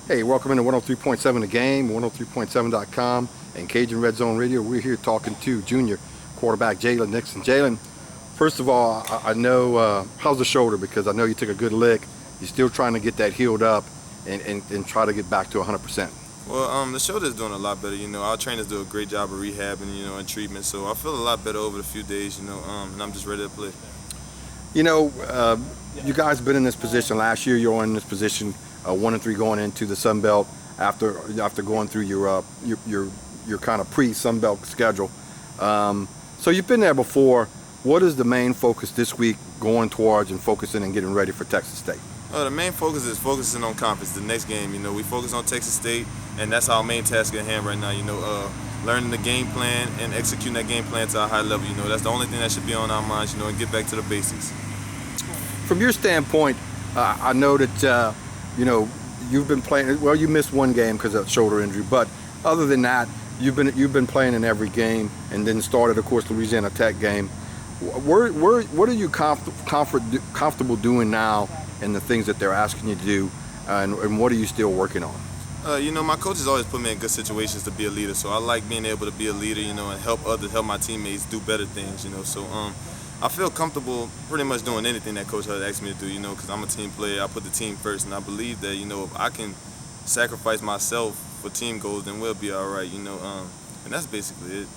Hey, welcome into 103.7 The Game, 103.7.com, and Cajun Red Zone Radio. We're here talking to junior quarterback Jalen Nixon. Jalen, first of all, I know, how's the shoulder? Because I know you took a good lick. You're still trying to get that healed up and try to get back to 100%. Well, the shoulder's doing a lot better. Our trainers do a great job of rehabbing, and treatment. So I feel a lot better over the few days, and I'm just ready to play. You know, you guys have been in this position. Last year you were in this position, 1-3 going into the Sun Belt after going through your kind of pre-Sun Belt schedule. So you've been there before. What is the main focus this week going towards and focusing and getting ready for Texas State? The main focus is focusing on conference, the next game. We focus on Texas State, and that's our main task at hand right now. Learning the game plan and executing that game plan to a high level. That's the only thing that should be on our minds, and get back to the basics. From your standpoint, I know that, you've been playing, well, you missed one game because of shoulder injury, but other than that, you've been playing in every game and then started, of course, Louisiana Tech game. What are you comfortable doing now and the things that they're asking you to do, and what are you still working on? My coaches always put me in good situations to be a leader, so I like being able to be a leader, and help others, help my teammates do better things, so I feel comfortable pretty much doing anything that Coach Hud asks me to do, because I'm a team player. I put the team first, and I believe that, if I can sacrifice myself for team goals, then we'll be all right, and that's basically it.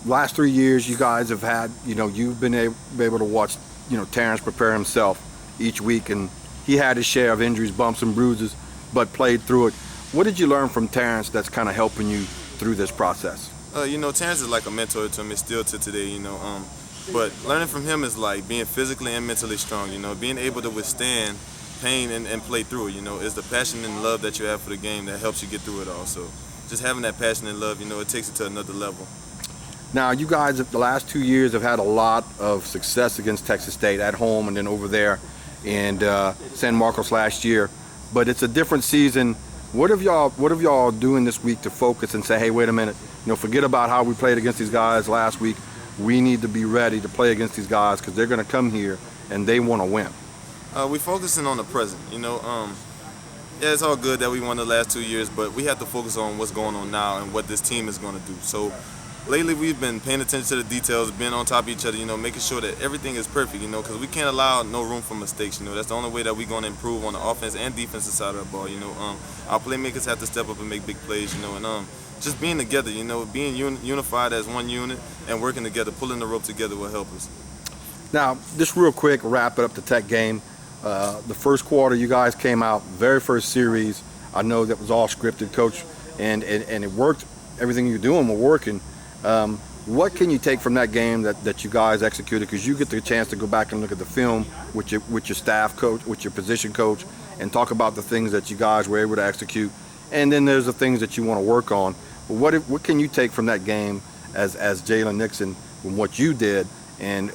Last 3 years, you guys have had, you've been able to watch, Terrence prepare himself each week, and he had his share of injuries, bumps and bruises, but played through it. What did you learn from Terrence that's kind of helping you through this process? Terrence is like a mentor to me still to today, but learning from him is like being physically and mentally strong, being able to withstand pain and play through it, is the passion and love that you have for the game that helps you get through it all. So just having that passion and love, it takes it to another level. Now, you guys, the last 2 years, have had a lot of success against Texas State at home and then over there in San Marcos last year. But it's a different season. What have y'all doing this week to focus and say, hey, wait a minute, forget about how we played against these guys last week. We need to be ready to play against these guys because they're going to come here and they want to win. We're focusing on the present. Yeah, it's all good that we won the last 2 years, but we have to focus on what's going on now and what this team is going to do. So lately we've been paying attention to the details, being on top of each other, making sure that everything is perfect, because we can't allow no room for mistakes. That's the only way that we're going to improve on the offense and defensive side of the ball. Our playmakers have to step up and make big plays, and just being together, being unified as one unit and working together, pulling the rope together will help us. Now, just real quick, wrap it up the Tech game. The first quarter, you guys came out, very first series. I know that was all scripted, Coach, and it worked. Everything you're doing was working. What can you take from that game that you guys executed? Because you get the chance to go back and look at the film with your staff coach, with your position coach, and talk about the things that you guys were able to execute. And then there's the things that you want to work on. But what can you take from that game as Jalen Nixon from what you did and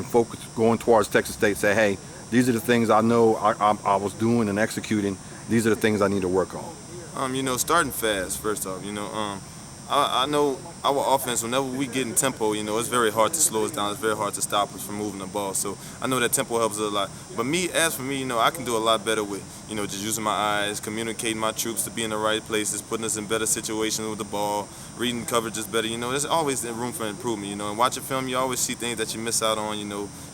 focus going towards Texas State? Say, hey, these are the things I know I was doing and executing. These are the things I need to work on. Starting fast, first off. I know our offense, whenever we get in tempo, it's very hard to slow us down. It's very hard to stop us from moving the ball. So I know that tempo helps us a lot. But as for me, I can do a lot better with, just using my eyes, communicating my troops to be in the right places, putting us in better situations with the ball, reading coverages better. There's always room for improvement, and watching film, you always see things that you miss out on,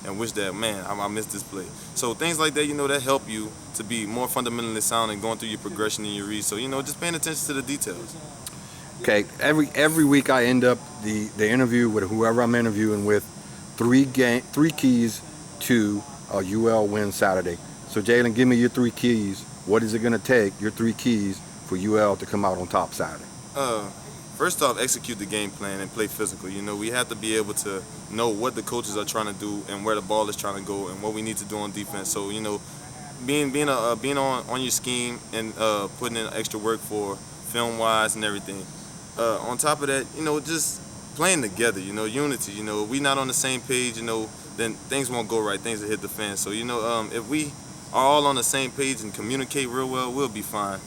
and wish that, man, I missed this play. So things like that, that help you to be more fundamentally sound and going through your progression and your read. So, just paying attention to the details. Okay, every week I end up the interview with whoever I'm interviewing with, three keys to a UL win Saturday. So Jalen, give me your 3 keys. What is it going to take, your 3 keys, for UL to come out on top Saturday? First off, execute the game plan and play physical. We have to be able to know what the coaches are trying to do and where the ball is trying to go and what we need to do on defense. So, being on your scheme and putting in extra work for film-wise and everything. On top of that, just playing together, unity. We not on the same page, then things won't go right. Things will hit the fan. So, if we are all on the same page and communicate real well, we'll be fine.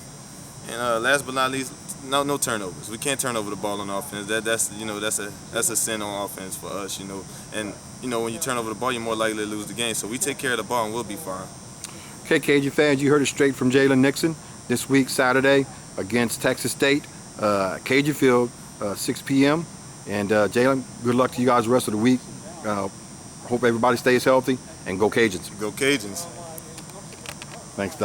And last but not least, no turnovers. We can't turn over the ball on offense. That's a sin on offense for us, And when you turn over the ball, you're more likely to lose the game. So we take care of the ball and we'll be fine. Okay, Cajun fans, you heard it straight from Jalen Nixon. this week, Saturday, against Texas State, Cajun Field, 6 p.m. And Jalen, good luck to you guys the rest of the week. Hope everybody stays healthy, and go Cajuns. Go Cajuns. Thanks, Doug.